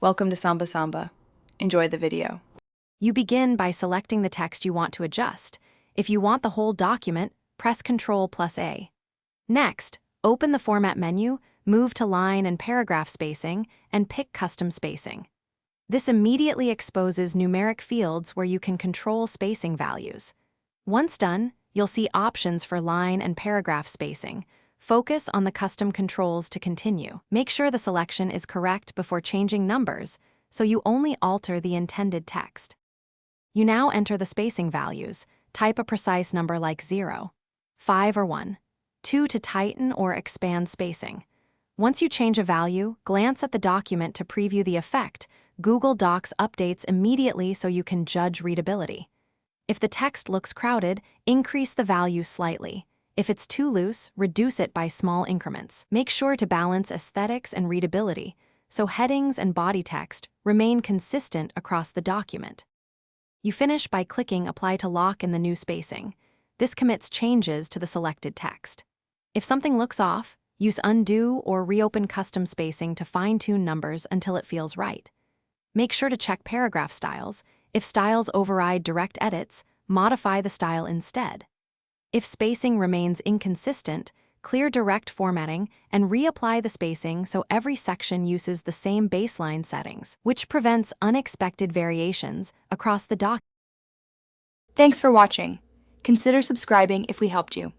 Welcome to Samba Samba. Enjoy the video. You begin by selecting the text you want to adjust. If you want the whole document, press Ctrl+A. Next, open the Format menu, move to line and paragraph spacing, and pick Custom Spacing. This immediately exposes numeric fields where you can control spacing values. Once done, you'll see options for line and paragraph spacing. Focus on the custom controls to continue. Make sure the selection is correct before changing numbers, so you only alter the intended text. You now enter the spacing values. Type a precise number like 0, 5 or 1, 2 to tighten or expand spacing. Once you change a value, glance at the document to preview the effect. Google Docs updates immediately so you can judge readability. If the text looks crowded, increase the value slightly. If it's too loose, reduce it by small increments. Make sure to balance aesthetics and readability, so headings and body text remain consistent across the document. You finish by clicking Apply to Lock in the new spacing. This commits changes to the selected text. If something looks off, use Undo or reopen custom spacing to fine-tune numbers until it feels right. Make sure to check paragraph styles. If styles override direct edits, modify the style instead. If spacing remains inconsistent, clear direct formatting and reapply the spacing so every section uses the same baseline settings, which prevents unexpected variations across the document. Thanks for watching. Consider subscribing if we helped you.